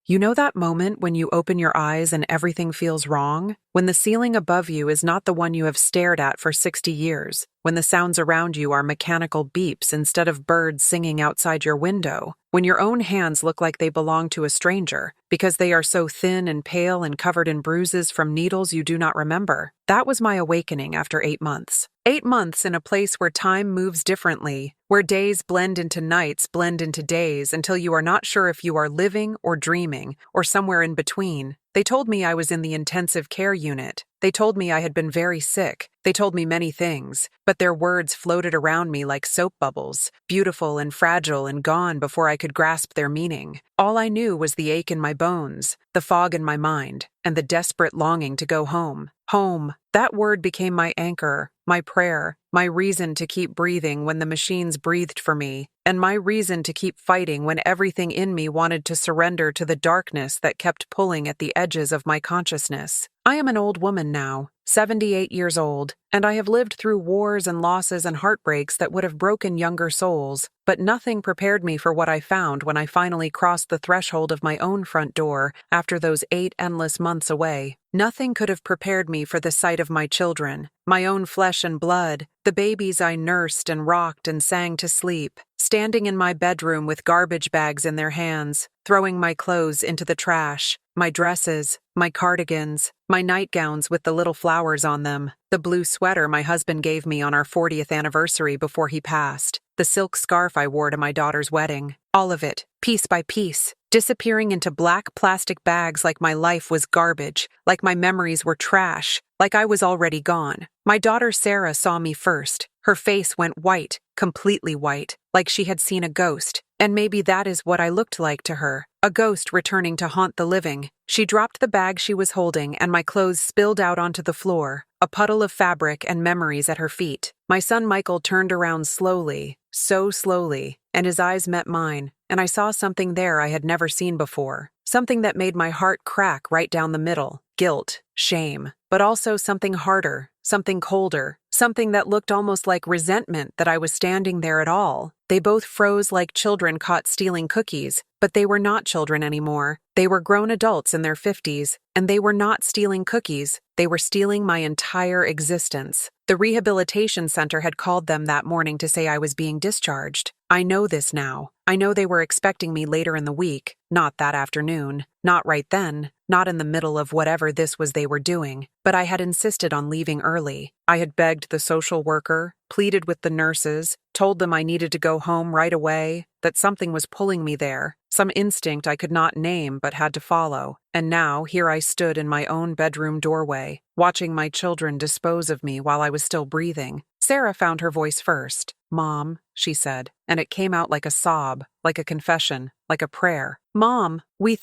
You know that moment when you open your eyes and everything feels wrong? When the ceiling above you is not the one you have stared at for 60 years? When the sounds around you are mechanical beeps instead of birds singing outside your window? When your own hands look like they belong to a stranger because they are so thin and pale and covered in bruises from needles you do not remember? That was my awakening after 8 months. 8 months in a place where time moves differently, where days blend into nights, blend into days, until you are not sure if you are living or dreaming, or somewhere in between. They told me I was in the intensive care unit. They told me I had been very sick. They told me many things, but their words floated around me like soap bubbles, beautiful and fragile and gone before I could grasp their meaning. All I knew was the ache in my bones, the fog in my mind, and the desperate longing to go home. Home. That word became my anchor, my prayer, my reason to keep breathing when the machines breathed for me, and my reason to keep fighting when everything in me wanted to surrender to the darkness that kept pulling at the edges of my consciousness. I am an old woman now, 78 years old, and I have lived through wars and losses and heartbreaks that would have broken younger souls, but nothing prepared me for what I found when I finally crossed the threshold of my own front door after those 8 endless months away. Nothing could have prepared me for the sight of my children, my own flesh and blood, the babies I nursed and rocked and sang to sleep, standing in my bedroom with garbage bags in their hands, throwing my clothes into the trash, my dresses, my cardigans, my nightgowns with the little flowers on them, the blue sweater my husband gave me on our 40th anniversary before he passed, the silk scarf I wore to my daughter's wedding, all of it, piece by piece, disappearing into black plastic bags like my life was garbage, like my memories were trash, like I was already gone. My daughter Sarah saw me first. Her face went white, completely white, like she had seen a ghost, and maybe that is what I looked like to her, a ghost returning to haunt the living. She dropped the bag she was holding, and my clothes spilled out onto the floor, a puddle of fabric and memories at her feet. My son Michael turned around slowly, so slowly, and his eyes met mine, and I saw something there I had never seen before, something that made my heart crack right down the middle. Guilt, shame, but also something harder, something colder, something that looked almost like resentment that I was standing there at all. They both froze like children caught stealing cookies, but they were not children anymore. They were grown adults in their 50s, and they were not stealing cookies. They were stealing my entire existence. The rehabilitation center had called them that morning to say I was being discharged. I know this now. I know they were expecting me later in the week, not that afternoon, not right then, not in the middle of whatever this was they were doing, but I had insisted on leaving early. I had begged the social worker, pleaded with the nurses, told them I needed to go home right away, that something was pulling me there, some instinct I could not name but had to follow. And now here I stood in my own bedroom doorway, watching my children dispose of me while I was still breathing. Sarah found her voice first. "Mom," she said, and it came out like a sob, like a confession, like a prayer. "Mom, we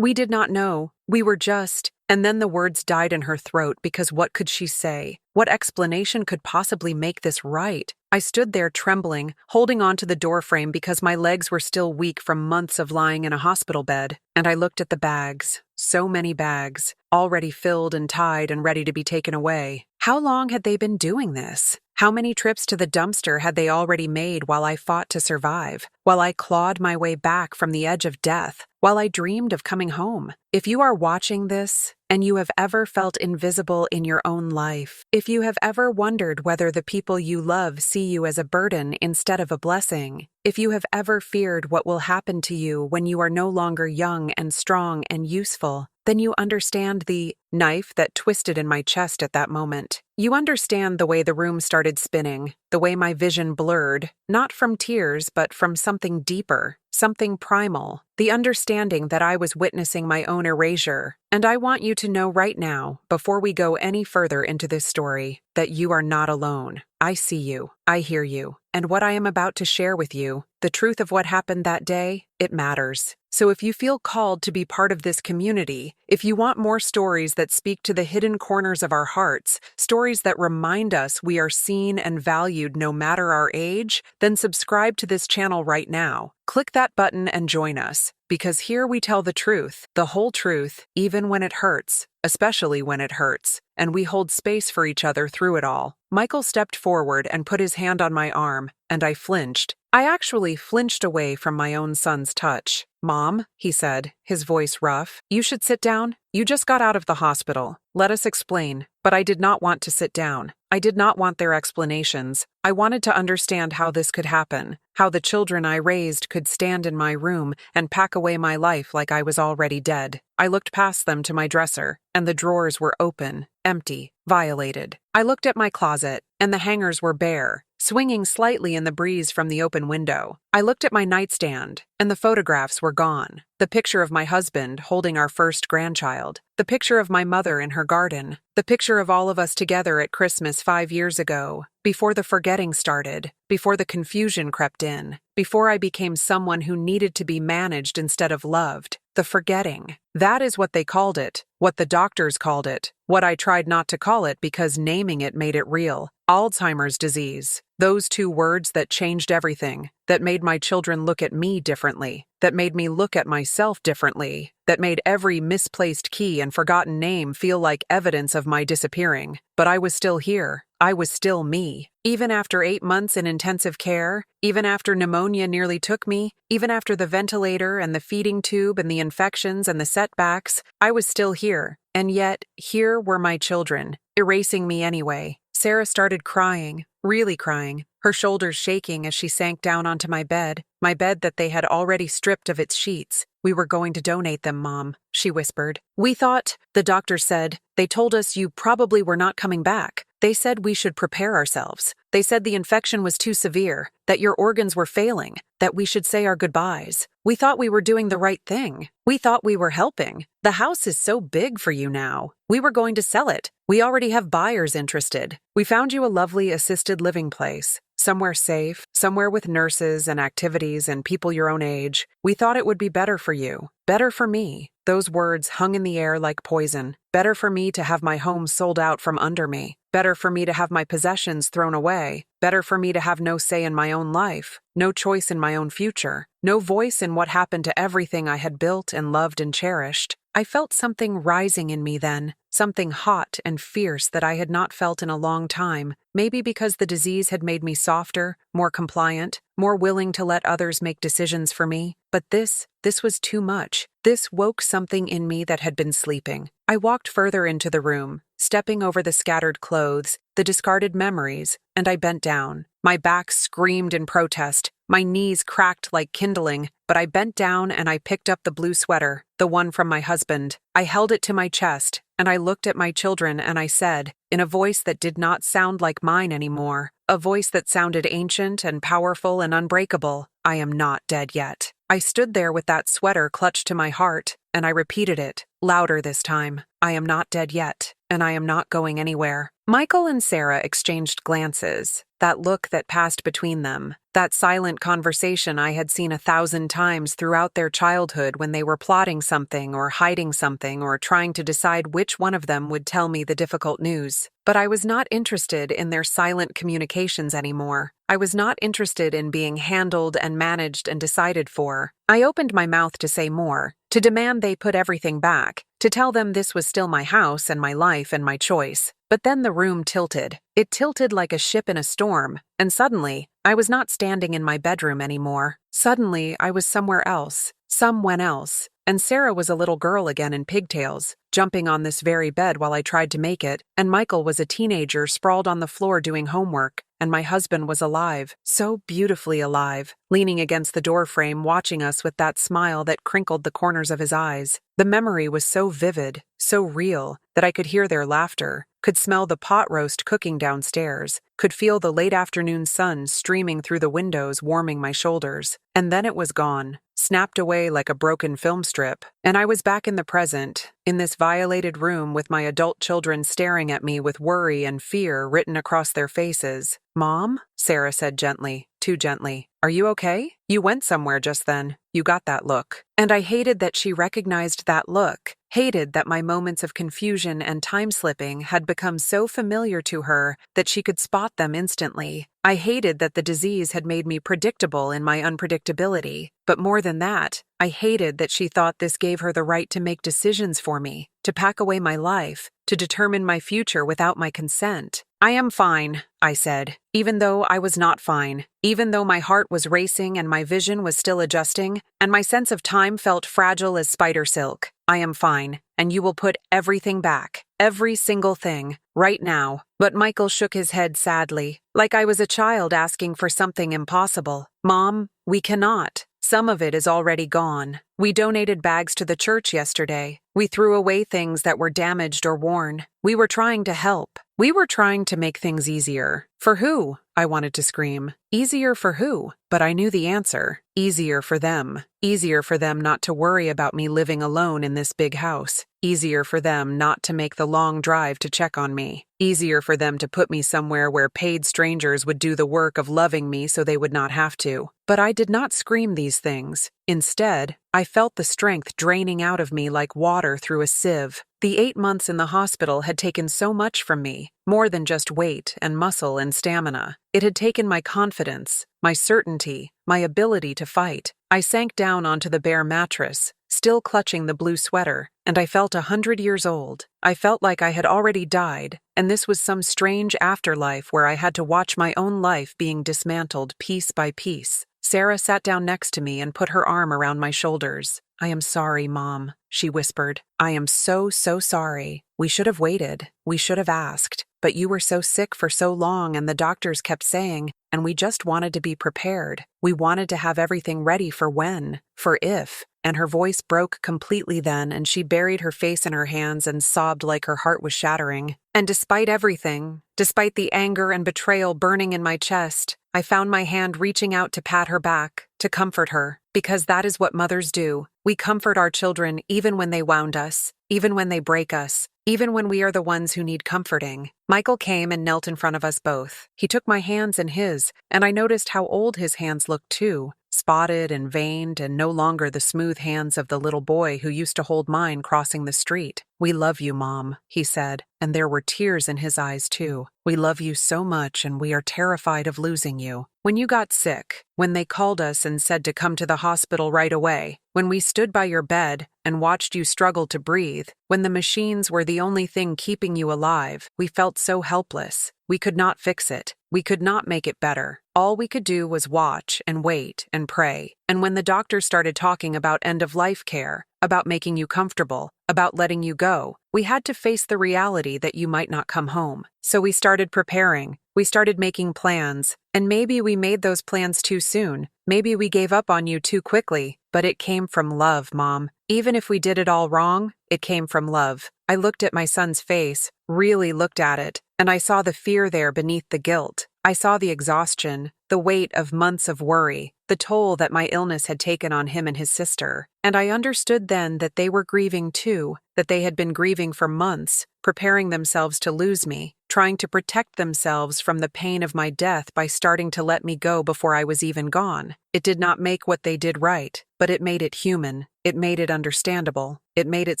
did not know, we were just..." And then the words died in her throat because what could she say? What explanation could possibly make this right? I stood there trembling, holding on to the doorframe because my legs were still weak from months of lying in a hospital bed, and I looked at the bags. So many bags, already filled and tied and ready to be taken away. How long had they been doing this? How many trips to the dumpster had they already made while I fought to survive, while I clawed my way back from the edge of death, while I dreamed of coming home? If you are watching this, and you have ever felt invisible in your own life, if you have ever wondered whether the people you love see you as a burden instead of a blessing, if you have ever feared what will happen to you when you are no longer young and strong and useful, then you understand the knife that twisted in my chest at that moment. You understand the way the room started spinning, the way my vision blurred, not from tears but from something deeper, something primal, the understanding that I was witnessing my own erasure. And I want you to know right now, before we go any further into this story, that you are not alone. I see you, I hear you, and what I am about to share with you, the truth of what happened that day, it matters. So if you feel called to be part of this community, if you want more stories that speak to the hidden corners of our hearts, stories that remind us we are seen and valued no matter our age, then subscribe to this channel right now. Click that button and join us, because here we tell the truth, the whole truth, even when it hurts, especially when it hurts, and we hold space for each other through it all. Michael stepped forward and put his hand on my arm, and I flinched. I actually flinched away from my own son's touch. "Mom," he said, his voice rough, "you should sit down. You just got out of the hospital. Let us explain." But I did not want to sit down. I did not want their explanations. I wanted to understand how this could happen, how the children I raised could stand in my room and pack away my life like I was already dead. I looked past them to my dresser, and the drawers were open, empty, violated. I looked at my closet, and the hangers were bare, swinging slightly in the breeze from the open window. I looked at my nightstand, and the photographs were gone. The picture of my husband holding our first grandchild, the picture of my mother in her garden, the picture of all of us together at Christmas 5 years ago, before the forgetting started, before the confusion crept in, before I became someone who needed to be managed instead of loved. The forgetting. That is what they called it, what the doctors called it, what I tried not to call it because naming it made it real. Alzheimer's disease. Those 2 words that changed everything, that made my children look at me differently, that made me look at myself differently, that made every misplaced key and forgotten name feel like evidence of my disappearing. But I was still here. I was still me. Even after 8 months in intensive care, even after pneumonia nearly took me, even after the ventilator and the feeding tube and the infections and the setbacks, I was still here. And yet, here were my children, erasing me anyway. Sarah started crying, really crying, her shoulders shaking as she sank down onto my bed that they had already stripped of its sheets. "We were going to donate them, Mom," she whispered. "We thought," the doctor said, "they told us you probably were not coming back. They said we should prepare ourselves. They said the infection was too severe, that your organs were failing, that we should say our goodbyes. We thought we were doing the right thing. We thought we were helping. The house is so big for you now. We were going to sell it. We already have buyers interested. We found you a lovely assisted living place. Somewhere safe, somewhere with nurses and activities and people your own age. We thought it would be better for you, better for me." Those words hung in the air like poison. Better for me to have my home sold out from under me. Better for me to have my possessions thrown away. Better for me to have no say in my own life, no choice in my own future, no voice in what happened to everything I had built and loved and cherished. I felt something rising in me then, something hot and fierce that I had not felt in a long time, maybe because the disease had made me softer, more compliant, more willing to let others make decisions for me. But this was too much. This woke something in me that had been sleeping. I walked further into the room, stepping over the scattered clothes, the discarded memories, and I bent down. My back screamed in protest. My knees cracked like kindling, but I bent down and I picked up the blue sweater, the one from my husband. I held it to my chest, and I looked at my children and I said, in a voice that did not sound like mine anymore, a voice that sounded ancient and powerful and unbreakable, "I am not dead yet." I stood there with that sweater clutched to my heart, and I repeated it, louder this time. "I am not dead yet, and I am not going anywhere." Michael and Sarah exchanged glances, that look that passed between them, that silent conversation I had seen 1,000 times throughout their childhood when they were plotting something or hiding something or trying to decide which one of them would tell me the difficult news. But I was not interested in their silent communications anymore. I was not interested in being handled and managed and decided for. I opened my mouth to say more, to demand they put everything back, to tell them this was still my house and my life and my choice. But then the room tilted. It tilted like a ship in a storm, and suddenly, I was not standing in my bedroom anymore. Suddenly, I was somewhere else, someone else, and Sarah was a little girl again in pigtails, jumping on this very bed while I tried to make it, and Michael was a teenager sprawled on the floor doing homework, and my husband was alive, so beautifully alive, leaning against the doorframe watching us with that smile that crinkled the corners of his eyes. The memory was so vivid, so real, that I could hear their laughter, could smell the pot roast cooking downstairs, could feel the late afternoon sun streaming through the windows warming my shoulders. And then it was gone, snapped away like a broken film strip, and I was back in the present, in this violated room with my adult children staring at me with worry and fear written across their faces. "Mom?" Sarah said gently, too gently. "Are you okay? You went somewhere just then. You got that look." And I hated that she recognized that look, hated that my moments of confusion and time-slipping had become so familiar to her that she could spot them instantly. I hated that the disease had made me predictable in my unpredictability. But more than that, I hated that she thought this gave her the right to make decisions for me, to pack away my life, to determine my future without my consent. I am fine, I said, even though I was not fine, even though my heart was racing and my vision was still adjusting, and my sense of time felt fragile as spider silk. I am fine, and you will put everything back, every single thing, right now. But Michael shook his head sadly, like I was a child asking for something impossible. Mom, we cannot. Some of it is already gone. We donated bags to the church yesterday. We threw away things that were damaged or worn. We were trying to help. We were trying to make things easier. For who? I wanted to scream. Easier for who? But I knew the answer. Easier for them. Easier for them not to worry about me living alone in this big house. Easier for them not to make the long drive to check on me. Easier for them to put me somewhere where paid strangers would do the work of loving me so they would not have to. But I did not scream these things. Instead, I felt the strength draining out of me like water through a sieve. The 8 months in the hospital had taken so much from me, more than just weight and muscle and stamina. It had taken my confidence, my certainty, my ability to fight. I sank down onto the bare mattress, still clutching the blue sweater, and I felt 100 years old. I felt like I had already died, and this was some strange afterlife where I had to watch my own life being dismantled piece by piece. Sarah sat down next to me and put her arm around my shoulders. I am sorry, Mom, she whispered. I am so sorry. We should have waited. We should have asked. But you were so sick for so long and the doctors kept saying, and we just wanted to be prepared. We wanted to have everything ready for when, for if. And her voice broke completely then, and she buried her face in her hands and sobbed like her heart was shattering. And despite everything, despite the anger and betrayal burning in my chest, I found my hand reaching out to pat her back, to comfort her, because that is what mothers do. We comfort our children even when they wound us, even when they break us, even when we are the ones who need comforting. Michael came and knelt in front of us both. He took my hands in his, and I noticed how old his hands looked too, spotted and veined and no longer the smooth hands of the little boy who used to hold mine crossing the street. We love you, Mom, he said, and there were tears in his eyes too. We love you so much and we are terrified of losing you. When you got sick, when they called us and said to come to the hospital right away, when we stood by your bed and watched you struggle to breathe, when the machines were the only thing keeping you alive, we felt so helpless. We could not fix it. We could not make it better. All we could do was watch and wait and pray. And when the doctor started talking about end-of-life care, about making you comfortable, about letting you go, we had to face the reality that you might not come home. So we started preparing. We started making plans. And maybe we made those plans too soon. Maybe we gave up on you too quickly. But it came from love, Mom. Even if we did it all wrong, it came from love. I looked at my son's face, really looked at it, and I saw the fear there beneath the guilt. I saw the exhaustion, the weight of months of worry, the toll that my illness had taken on him and his sister. And I understood then that they were grieving too, that they had been grieving for months, preparing themselves to lose me, trying to protect themselves from the pain of my death by starting to let me go before I was even gone. It did not make what they did right, but it made it human. It made it understandable. It made it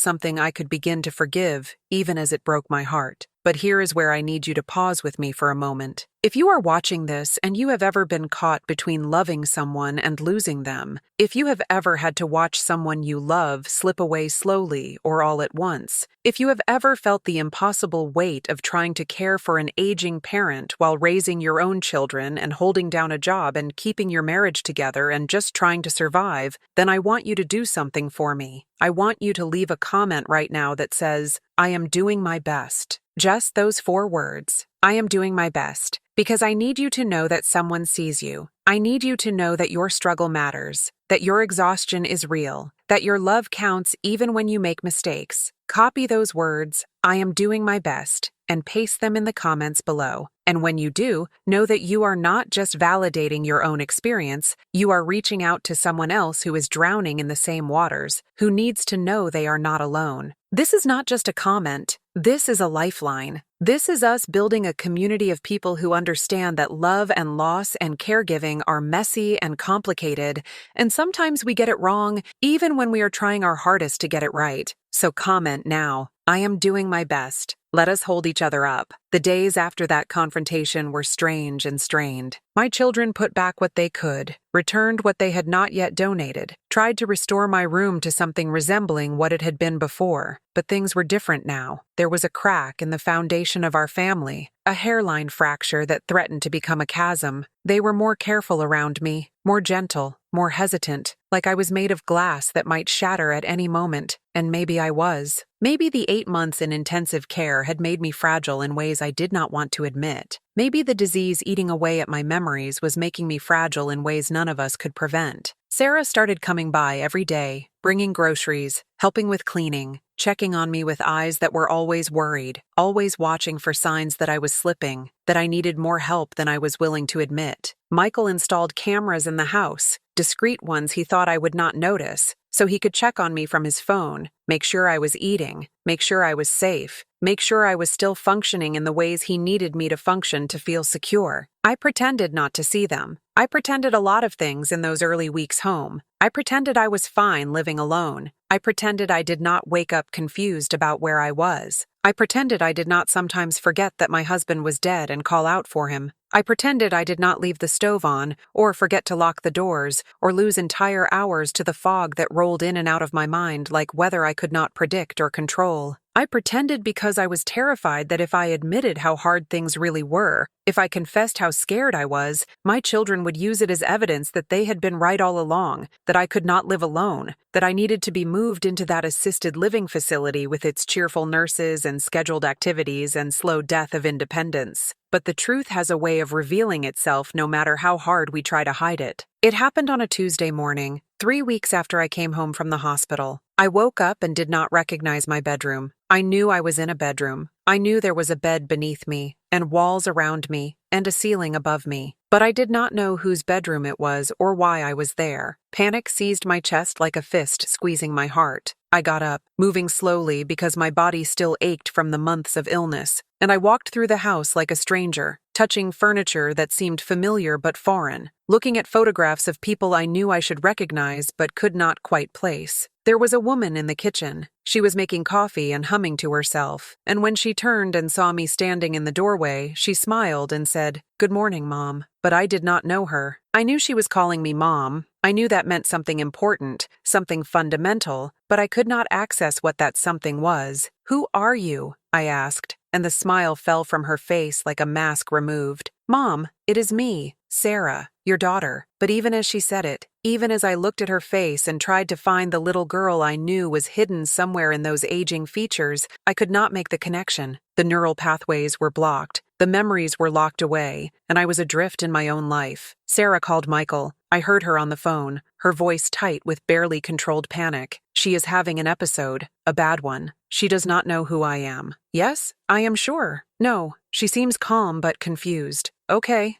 something I could begin to forgive, even as it broke my heart. But here is where I need you to pause with me for a moment. If you are watching this and you have ever been caught between loving someone and losing them, if you have ever had to watch someone you love slip away slowly or all at once, if you have ever felt the impossible weight of trying to care for an aging parent while raising your own children and holding down a job and keeping your marriage together and just trying to survive, then I want you to do something for me. I want you to leave a comment right now that says, I am doing my best. Just those 4 words. I am doing my best. Because I need you to know that someone sees you. I need you to know that your struggle matters, that your exhaustion is real, that your love counts even when you make mistakes. Copy those words, I am doing my best, and paste them in the comments below. And when you do, know that you are not just validating your own experience, you are reaching out to someone else who is drowning in the same waters, who needs to know they are not alone. This is not just a comment. This is a lifeline. This is us building a community of people who understand that love and loss and caregiving are messy and complicated, and sometimes we get it wrong even when we are trying our hardest to get it right. So comment now. I am doing my best. Let us hold each other up. The days after that confrontation were strange and strained. My children put back what they could, returned what they had not yet donated, tried to restore my room to something resembling what it had been before. But things were different now. There was a crack in the foundation of our family, a hairline fracture that threatened to become a chasm. They were more careful around me, more gentle, more hesitant, like I was made of glass that might shatter at any moment. And maybe I was. Maybe the 8 months in intensive care had made me fragile in ways I did not want to admit. Maybe the disease eating away at my memories was making me fragile in ways none of us could prevent. Sarah started coming by every day, bringing groceries, helping with cleaning, checking on me with eyes that were always worried, always watching for signs that I was slipping, that I needed more help than I was willing to admit. Michael installed cameras in the house, discreet ones he thought I would not notice, so he could check on me from his phone, make sure I was eating, make sure I was safe, make sure I was still functioning in the ways he needed me to function to feel secure. I pretended not to see them. I pretended a lot of things in those early weeks home. I pretended I was fine living alone. I pretended I did not wake up confused about where I was. I pretended I did not sometimes forget that my husband was dead and call out for him. I pretended I did not leave the stove on, or forget to lock the doors, or lose entire hours to the fog that rolled in and out of my mind like weather I could not predict or control. I pretended because I was terrified that if I admitted how hard things really were, if I confessed how scared I was, my children would use it as evidence that they had been right all along, that I could not live alone, that I needed to be moved into that assisted living facility with its cheerful nurses and scheduled activities and slow death of independence. But the truth has a way of revealing itself no matter how hard we try to hide it. It happened on a Tuesday morning, 3 weeks after I came home from the hospital. I woke up and did not recognize my bedroom. I knew I was in a bedroom. I knew there was a bed beneath me, and walls around me, and a ceiling above me. But I did not know whose bedroom it was or why I was there. Panic seized my chest like a fist squeezing my heart. I got up, moving slowly because my body still ached from the months of illness, and I walked through the house like a stranger, touching furniture that seemed familiar but foreign, looking at photographs of people I knew I should recognize but could not quite place. There was a woman in the kitchen. She was making coffee and humming to herself, and when she turned and saw me standing in the doorway, she smiled and said, "Good morning, Mom." But I did not know her. I knew she was calling me Mom. I knew that meant something important, something fundamental, but I could not access what that something was. "Who are you?" I asked, and the smile fell from her face like a mask removed. "Mom, it is me, Sarah, your daughter." But even as she said it, even as I looked at her face and tried to find the little girl I knew was hidden somewhere in those aging features, I could not make the connection. The neural pathways were blocked. The memories were locked away, and I was adrift in my own life. Sarah called Michael. I heard her on the phone, her voice tight with barely controlled panic. "She is having an episode, a bad one. She does not know who I am." "Yes, I am sure." "No, she seems calm but confused." Okay,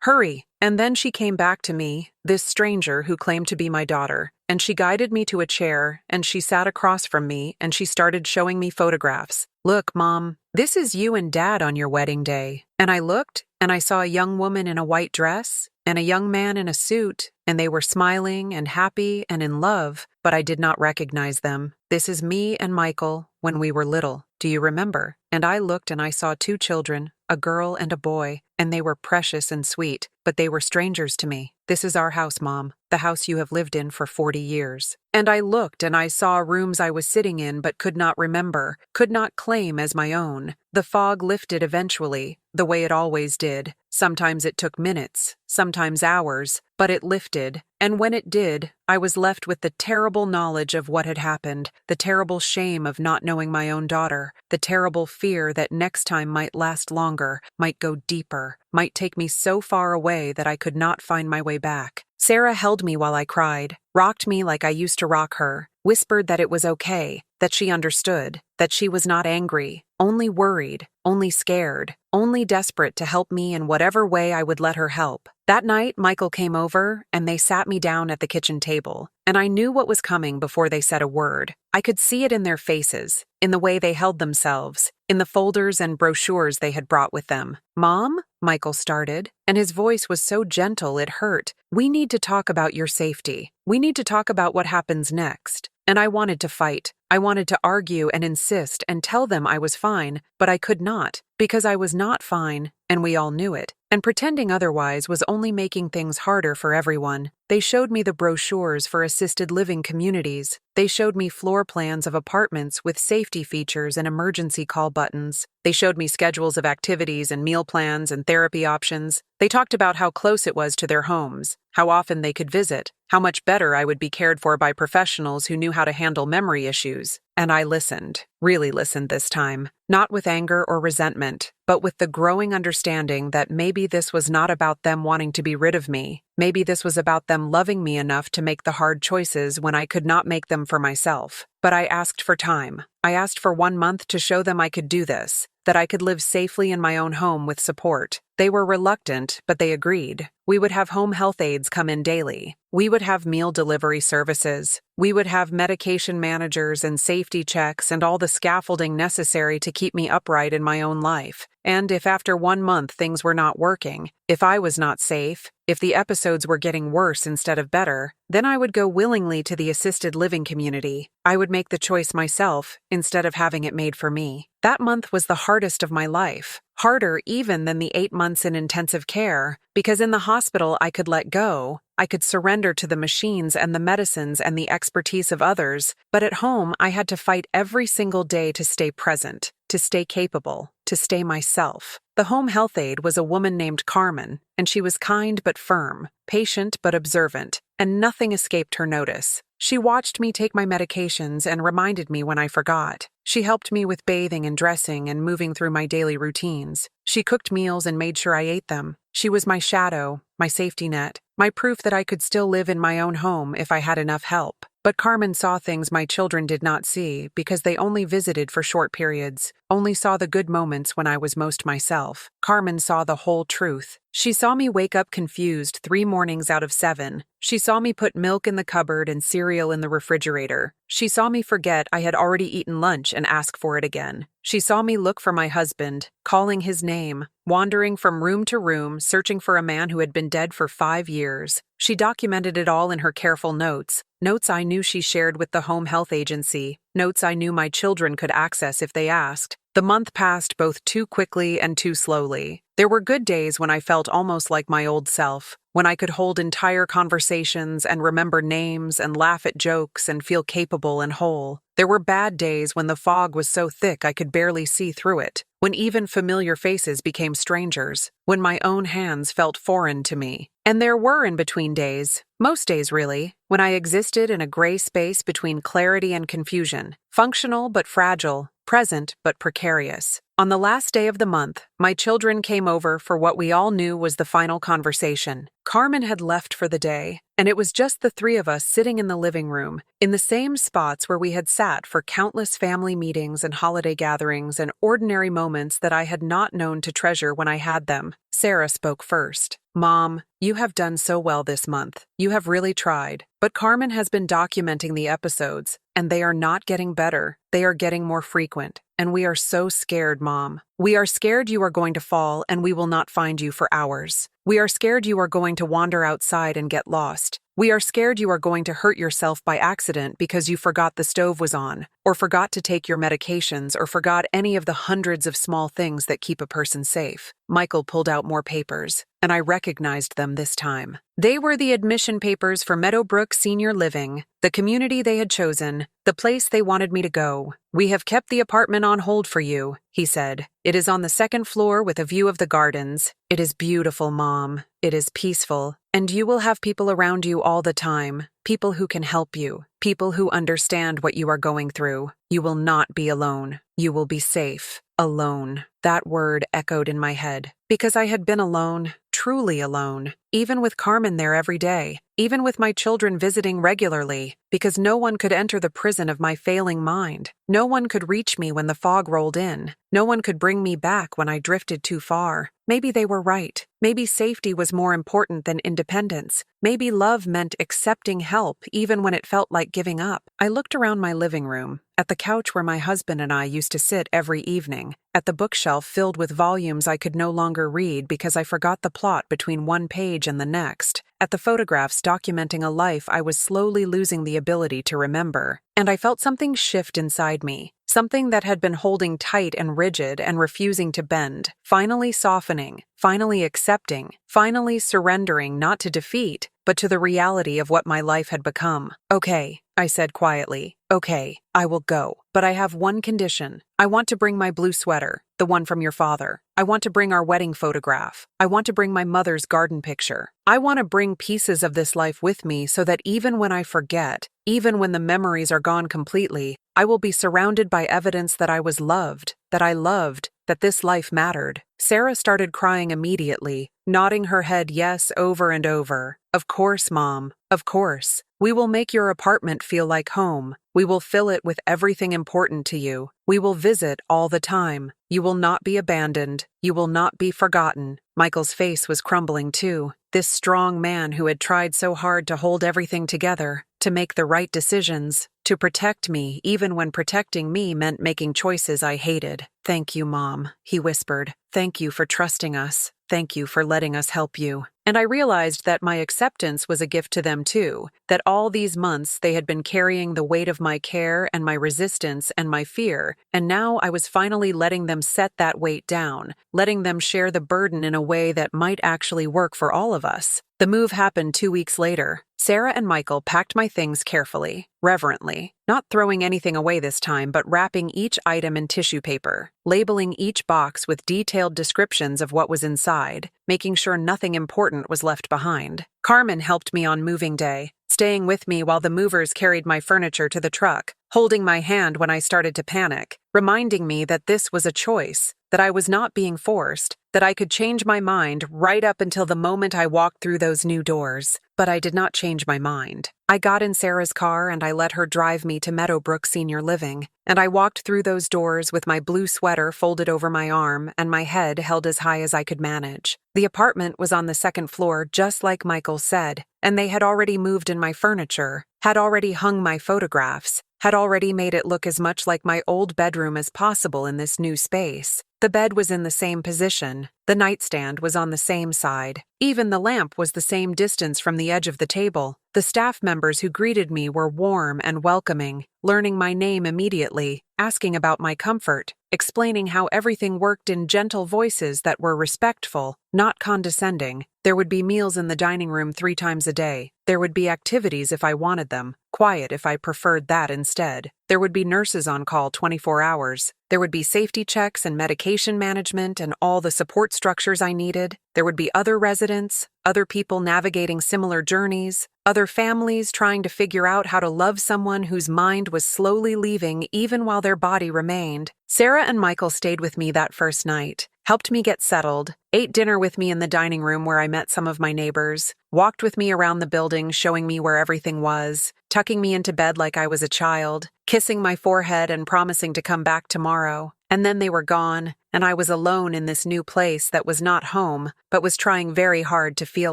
hurry." And then she came back to me, this stranger who claimed to be my daughter, and she guided me to a chair, and she sat across from me, and she started showing me photographs. "Look, Mom, this is you and Dad on your wedding day." And I looked, and I saw a young woman in a white dress, and a young man in a suit, and they were smiling and happy and in love, but I did not recognize them. "This is me and Michael when we were little. Do you remember?" And I looked and I saw 2 children, a girl and a boy, and they were precious and sweet, but they were strangers to me. "This is our house, Mom, the house you have lived in for 40 years. And I looked and I saw rooms I was sitting in but could not remember, could not claim as my own. The fog lifted eventually, the way it always did. Sometimes it took minutes, sometimes hours, but it lifted. And when it did, I was left with the terrible knowledge of what had happened, the terrible shame of not knowing my own daughter, the terrible fear that next time might last longer, might go deeper, might take me so far away that I could not find my way back. Sarah held me while I cried, rocked me like I used to rock her, whispered that it was okay, that she understood, that she was not angry, only worried, only scared, only desperate to help me in whatever way I would let her help. That night, Michael came over, and they sat me down at the kitchen table, and I knew what was coming before they said a word. I could see it in their faces, in the way they held themselves, in the folders and brochures they had brought with them. "Mom?" Michael started, and his voice was so gentle it hurt. "We need to talk about your safety. We need to talk about what happens next." And I wanted to fight. I wanted to argue and insist and tell them I was fine, but I could not, because I was not fine, and we all knew it. And pretending otherwise was only making things harder for everyone. They showed me the brochures for assisted living communities. They showed me floor plans of apartments with safety features and emergency call buttons. They showed me schedules of activities and meal plans and therapy options. They talked about how close it was to their homes, how often they could visit, how much better I would be cared for by professionals who knew how to handle memory issues. And I listened, really listened this time, not with anger or resentment, but with the growing understanding that maybe this was not about them wanting to be rid of me. Maybe this was about them loving me enough to make the hard choices when I could not make them for myself. But I asked for time. I asked for 1 month to show them I could do this, that I could live safely in my own home with support. They were reluctant, but they agreed. We would have home health aides come in daily. We would have meal delivery services. We would have medication managers and safety checks and all the scaffolding necessary to keep me upright in my own life. And if after 1 month things were not working, if I was not safe, if the episodes were getting worse instead of better, then I would go willingly to the assisted living community. I would make the choice myself instead of having it made for me. That month was the hardest of my life, harder even than the 8 months in intensive care, because in the hospital I could let go. I could surrender to the machines and the medicines and the expertise of others, but at home I had to fight every single day to stay present, to stay capable, to stay myself. The home health aide was a woman named Carmen, and she was kind but firm, patient but observant, and nothing escaped her notice. She watched me take my medications and reminded me when I forgot. She helped me with bathing and dressing and moving through my daily routines. She cooked meals and made sure I ate them. She was my shadow, my safety net, my proof that I could still live in my own home if I had enough help. But Carmen saw things my children did not see because they only visited for short periods, only saw the good moments when I was most myself. Carmen saw the whole truth. She saw me wake up confused 3 mornings out of 7. She saw me put milk in the cupboard and cereal in the refrigerator. She saw me forget I had already eaten lunch and ask for it again. She saw me look for my husband, calling his name, wandering from room to room, searching for a man who had been dead for 5 years. She documented it all in her careful notes, notes I knew she shared with the home health agency, notes I knew my children could access if they asked. The month passed both too quickly and too slowly. There were good days when I felt almost like my old self, when I could hold entire conversations and remember names and laugh at jokes and feel capable and whole. There were bad days when the fog was so thick I could barely see through it, when even familiar faces became strangers, when my own hands felt foreign to me. And there were in-between days, most days really, when I existed in a gray space between clarity and confusion, functional but fragile, present but precarious. On the last day of the month, my children came over for what we all knew was the final conversation. Carmen had left for the day, and it was just the 3 of us sitting in the living room, in the same spots where we had sat for countless family meetings and holiday gatherings and ordinary moments that I had not known to treasure when I had them. Sarah spoke first. "Mom, you have done so well this month. You have really tried. But Carmen has been documenting the episodes, and they are not getting better. They are getting more frequent. And we are so scared, Mom. We are scared you are going to fall and we will not find you for hours. We are scared you are going to wander outside and get lost. We are scared you are going to hurt yourself by accident because you forgot the stove was on, or forgot to take your medications, or forgot any of the hundreds of small things that keep a person safe." Michael pulled out more papers, and I recognized them this time. They were the admission papers for Meadowbrook Senior Living, the community they had chosen, the place they wanted me to go. "We have kept the apartment on hold for you," he said. "It is on the 2nd floor with a view of the gardens. It is beautiful, Mom. It is peaceful. And you will have people around you all the time, people who can help you, people who understand what you are going through. You will not be alone. You will be safe. Alone." That word echoed in my head, because I had been alone, truly alone, even with Carmen there every day, even with my children visiting regularly, because no one could enter the prison of my failing mind. No one could reach me when the fog rolled in. No one could bring me back when I drifted too far. Maybe they were right. Maybe safety was more important than independence. Maybe love meant accepting help even when it felt like giving up. I looked around my living room, at the couch where my husband and I used to sit every evening, at the bookshelf filled with volumes I could no longer read because I forgot the plot between one page and the next, at the photographs documenting a life I was slowly losing the ability to remember, and I felt something shift inside me. Something that had been holding tight and rigid and refusing to bend, finally softening, finally accepting, finally surrendering not to defeat, but to the reality of what my life had become. "Okay," I said quietly. "Okay, I will go. But I have one condition. I want to bring my blue sweater, the one from your father. I want to bring our wedding photograph. I want to bring my mother's garden picture. I want to bring pieces of this life with me so that even when I forget, even when the memories are gone completely, I will be surrounded by evidence that I was loved, that I loved, that this life mattered." Sarah started crying immediately, nodding her head yes over and over. "Of course, Mom. Of course. We will make your apartment feel like home. We will fill it with everything important to you. We will visit all the time. You will not be abandoned. You will not be forgotten." Michael's face was crumbling too. This strong man who had tried so hard to hold everything together, to make the right decisions, to protect me even when protecting me meant making choices I hated. "Thank you, Mom," he whispered. "Thank you for trusting us. Thank you for letting us help you." And I realized that my acceptance was a gift to them too, that all these months they had been carrying the weight of my care and my resistance and my fear, and now I was finally letting them set that weight down, letting them share the burden in a way that might actually work for all of us. The move happened 2 weeks later. Sarah and Michael packed my things carefully, reverently, not throwing anything away this time, but wrapping each item in tissue paper, labeling each box with detailed descriptions of what was inside, making sure nothing important was left behind. Carmen helped me on moving day, staying with me while the movers carried my furniture to the truck, holding my hand when I started to panic, reminding me that this was a choice, that I was not being forced, that I could change my mind right up until the moment I walked through those new doors. But I did not change my mind. I got in Sarah's car and I let her drive me to Meadowbrook Senior Living, and I walked through those doors with my blue sweater folded over my arm and my head held as high as I could manage. The apartment was on the second floor, just like Michael said, and they had already moved in my furniture, had already hung my photographs, had already made it look as much like my old bedroom as possible in this new space. The bed was in the same position. The nightstand was on the same side. Even the lamp was the same distance from the edge of the table. The staff members who greeted me were warm and welcoming, learning my name immediately, asking about my comfort, explaining how everything worked in gentle voices that were respectful, not condescending. There would be meals in the dining room 3 times a day. There would be activities if I wanted them, quiet if I preferred that instead. There would be nurses on call 24 hours. There would be safety checks and medication management and all the support structures I needed. There would be other residents, other people navigating similar journeys, other families trying to figure out how to love someone whose mind was slowly leaving even while their body remained. Sarah and Michael stayed with me that first night, helped me get settled, ate dinner with me in the dining room where I met some of my neighbors, walked with me around the building showing me where everything was, tucking me into bed like I was a child, kissing my forehead and promising to come back tomorrow. And then they were gone, and I was alone in this new place that was not home, but was trying very hard to feel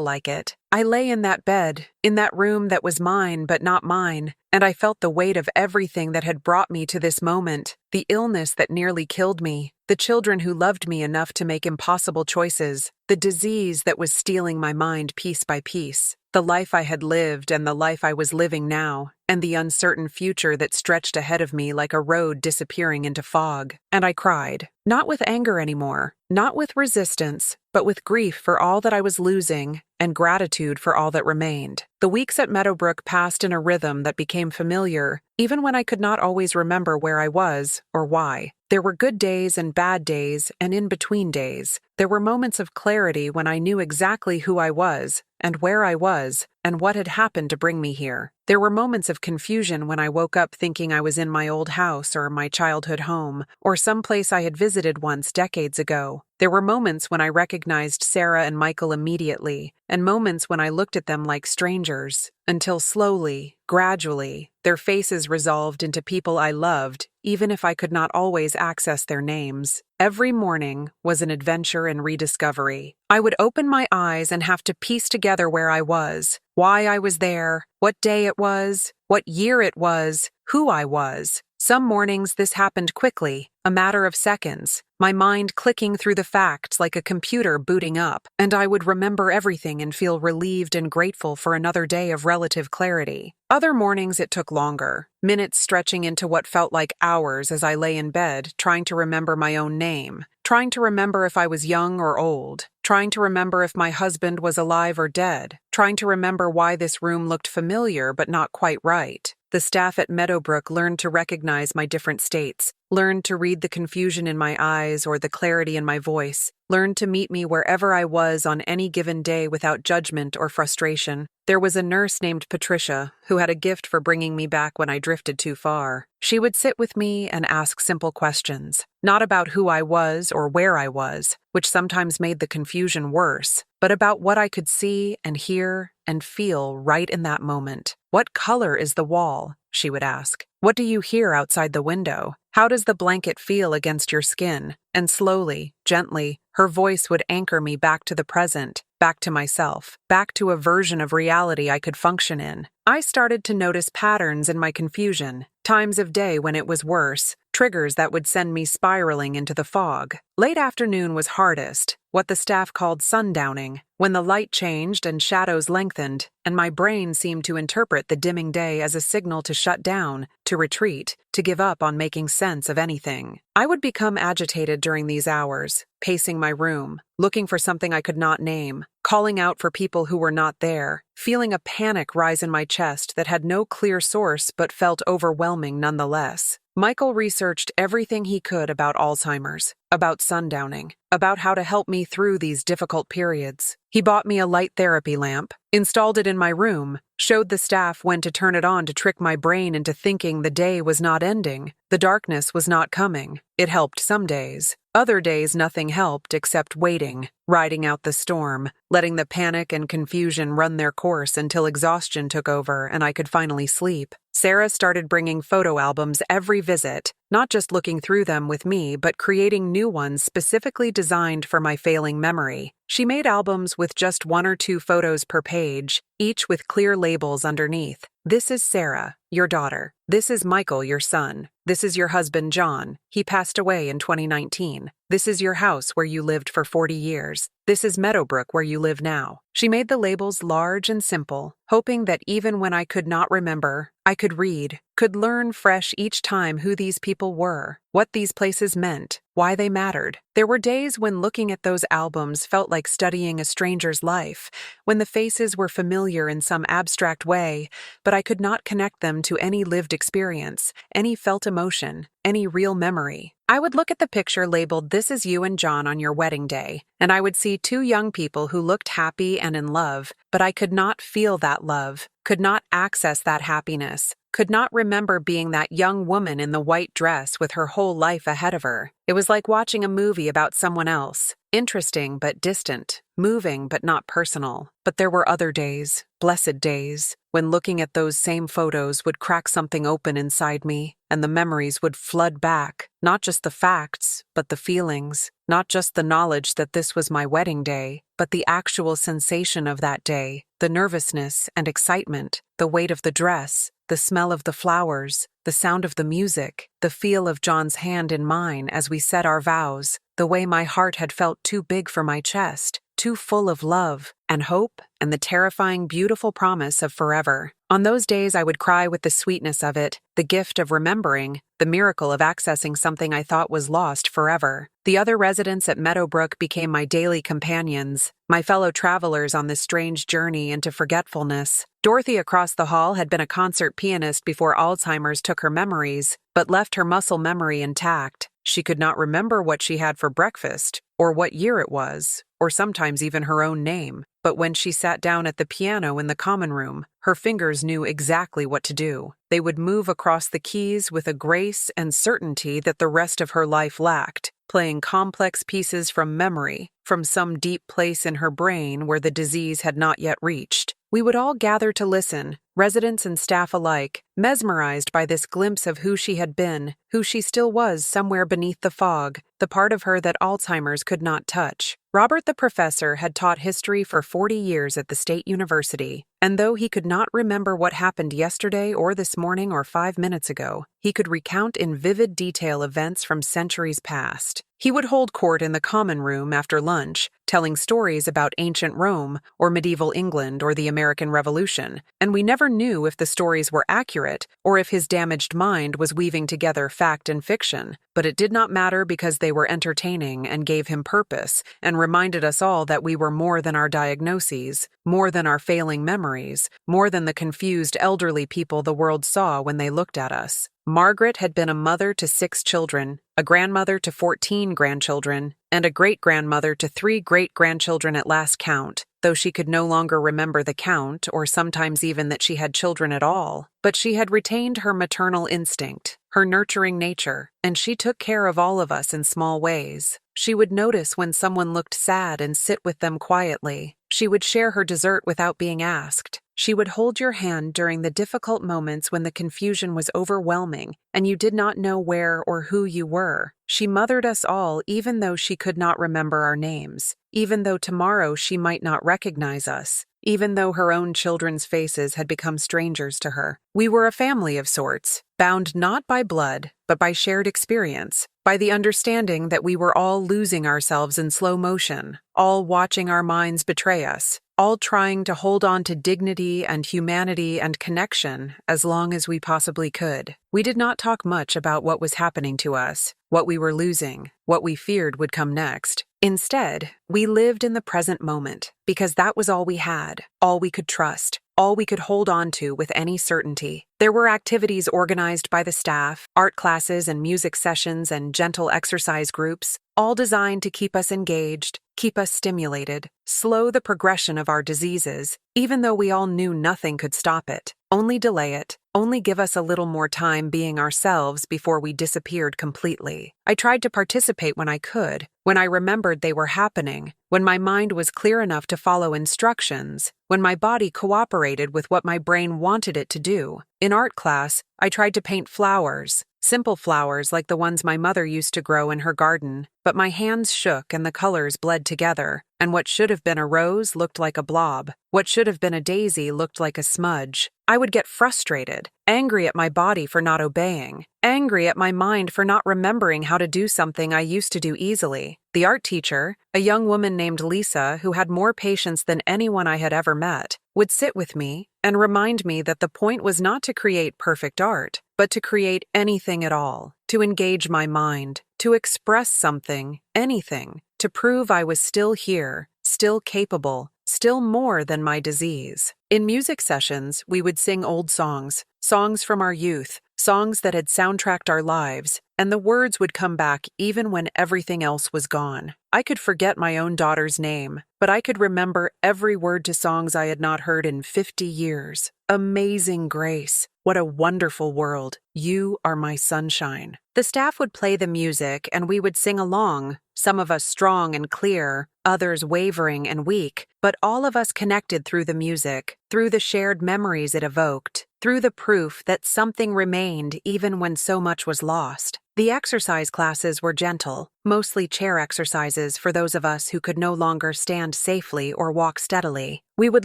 like it. I lay in that bed, in that room that was mine but not mine, and I felt the weight of everything that had brought me to this moment, the illness that nearly killed me, the children who loved me enough to make impossible choices, the disease that was stealing my mind piece by piece, the life I had lived and the life I was living now, and the uncertain future that stretched ahead of me like a road disappearing into fog. And I cried, not with anger anymore, not with resistance, but with grief for all that I was losing and gratitude for all that remained. The weeks at Meadowbrook passed in a rhythm that became familiar, even when I could not always remember where I was or why. There were good days and bad days and in-between days. There were moments of clarity when I knew exactly who I was and where I was and what had happened to bring me here. There were moments of confusion when I woke up thinking I was in my old house or my childhood home or some place I had visited once decades ago. There were moments when I recognized Sarah and Michael immediately, and moments when I looked at them like strangers, until slowly, gradually, their faces resolved into people I loved, even if I could not always access their names. Every morning was an adventure in rediscovery. I would open my eyes and have to piece together where I was, why I was there, what day it was, what year it was, who I was. Some mornings this happened quickly, a matter of seconds, my mind clicking through the facts like a computer booting up, and I would remember everything and feel relieved and grateful for another day of relative clarity. Other mornings it took longer, minutes stretching into what felt like hours as I lay in bed, trying to remember my own name, trying to remember if I was young or old, trying to remember if my husband was alive or dead, trying to remember why this room looked familiar but not quite right. The staff at Meadowbrook learned to recognize my different states, learned to read the confusion in my eyes or the clarity in my voice, learned to meet me wherever I was on any given day without judgment or frustration. There was a nurse named Patricia who had a gift for bringing me back when I drifted too far. She would sit with me and ask simple questions, not about who I was or where I was, which sometimes made the confusion worse, but about what I could see and hear and feel right in that moment. "What color is the wall?" she would ask. "What do you hear outside the window? How does the blanket feel against your skin?" And slowly, gently, her voice would anchor me back to the present, back to myself, back to a version of reality I could function in. I started to notice patterns in my confusion, times of day when it was worse, triggers that would send me spiraling into the fog. Late afternoon was hardest, what the staff called sundowning, when the light changed and shadows lengthened, and my brain seemed to interpret the dimming day as a signal to shut down, to retreat, to give up on making sense of anything. I would become agitated during these hours, pacing my room, looking for something I could not name, calling out for people who were not there, feeling a panic rise in my chest that had no clear source but felt overwhelming nonetheless. Michael researched everything he could about Alzheimer's, about sundowning, about how to help me through these difficult periods. He bought me a light therapy lamp, installed it in my room, showed the staff when to turn it on to trick my brain into thinking the day was not ending, the darkness was not coming. It helped some days. Other days nothing helped except waiting, riding out the storm, letting the panic and confusion run their course until exhaustion took over and I could finally sleep. Sarah started bringing photo albums every visit, not just looking through them with me, but creating new ones specifically designed for my failing memory. She made albums with just 1 or 2 photos per page, each with clear labels underneath. "This is Sarah, your daughter. This is Michael, your son. This is your husband, John. He passed away in 2019. This is your house where you lived for 40 years. This is Meadowbrook where you live now." She made the labels large and simple, hoping that even when I could not remember, I could read, could learn fresh each time who these people were, what these places meant, why they mattered. There were days when looking at those albums felt like studying a stranger's life, when the faces were familiar in some abstract way, but I could not connect them to any lived experience, any felt emotion, any real memory. I would look at the picture labeled "This is you and John on your wedding day," and I would see 2 young people who looked happy and in love, but I could not feel that love, could not access that happiness, could not remember being that young woman in the white dress with her whole life ahead of her. It was like watching a movie about someone else, interesting but distant, moving but not personal. But there were other days, blessed days, when looking at those same photos would crack something open inside me, and the memories would flood back, not just the facts, but the feelings, not just the knowledge that this was my wedding day, but the actual sensation of that day, the nervousness and excitement, the weight of the dress, the smell of the flowers, the sound of the music, the feel of John's hand in mine as we said our vows, the way my heart had felt too big for my chest, too full of love and hope and the terrifying, beautiful promise of forever. On those days I would cry with the sweetness of it, the gift of remembering, the miracle of accessing something I thought was lost forever. The other residents at Meadowbrook became my daily companions, my fellow travelers on this strange journey into forgetfulness. Dorothy across the hall had been a concert pianist before Alzheimer's took her memories, but left her muscle memory intact. She could not remember what she had for breakfast, or what year it was, or sometimes even her own name. But when she sat down at the piano in the common room, her fingers knew exactly what to do. They would move across the keys with a grace and certainty that the rest of her life lacked, playing complex pieces from memory, from some deep place in her brain where the disease had not yet reached. We would all gather to listen, residents and staff alike, mesmerized by this glimpse of who she had been, who she still was somewhere beneath the fog, the part of her that Alzheimer's could not touch. Robert the professor had taught history for 40 years at the State University, and though he could not remember what happened yesterday or this morning or 5 minutes ago, he could recount in vivid detail events from centuries past. He would hold court in the common room after lunch, telling stories about ancient Rome or medieval England or the American Revolution, and we never knew if the stories were accurate or if his damaged mind was weaving together fact and fiction. But it did not matter because they were entertaining and gave him purpose and reminded us all that we were more than our diagnoses, more than our failing memories, more than the confused elderly people the world saw when they looked at us. Margaret had been a mother to 6 children, a grandmother to 14 grandchildren, and a great-grandmother to 3 great-grandchildren at last count, though she could no longer remember the count or sometimes even that she had children at all. But she had retained her maternal instinct, her nurturing nature, and she took care of all of us in small ways. She would notice when someone looked sad and sit with them quietly. She would share her dessert without being asked. She would hold your hand during the difficult moments when the confusion was overwhelming and you did not know where or who you were. She mothered us all even though she could not remember our names, even though tomorrow she might not recognize us, even though her own children's faces had become strangers to her. We were a family of sorts, bound not by blood, but by shared experience, by the understanding that we were all losing ourselves in slow motion, all watching our minds betray us, all trying to hold on to dignity and humanity and connection as long as we possibly could. We did not talk much about what was happening to us, what we were losing, what we feared would come next. Instead, we lived in the present moment, because that was all we had, all we could trust, all we could hold on to with any certainty. There were activities organized by the staff, art classes and music sessions and gentle exercise groups, all designed to keep us engaged, keep us stimulated, slow the progression of our diseases, even though we all knew nothing could stop it, only delay it, only give us a little more time being ourselves before we disappeared completely. I tried to participate when I could, when I remembered they were happening, when my mind was clear enough to follow instructions, when my body cooperated with what my brain wanted it to do. In art class, I tried to paint flowers, simple flowers like the ones my mother used to grow in her garden, but my hands shook and the colors bled together, and what should have been a rose looked like a blob. What should have been a daisy looked like a smudge. I would get frustrated, angry at my body for not obeying, angry at my mind for not remembering how to do something I used to do easily. The art teacher, a young woman named Lisa who had more patience than anyone I had ever met, would sit with me and remind me that the point was not to create perfect art, but to create anything at all, to engage my mind, to express something, anything, to prove I was still here, still capable, still more than my disease. In music sessions, we would sing old songs, songs from our youth, songs that had soundtracked our lives, and the words would come back even when everything else was gone. I could forget my own daughter's name, but I could remember every word to songs I had not heard in 50 years. Amazing grace. What a wonderful world. You are my sunshine. The staff would play the music and we would sing along, some of us strong and clear, others wavering and weak, but all of us connected through the music, through the shared memories it evoked, through the proof that something remained even when so much was lost. The exercise classes were gentle, mostly chair exercises for those of us who could no longer stand safely or walk steadily. We would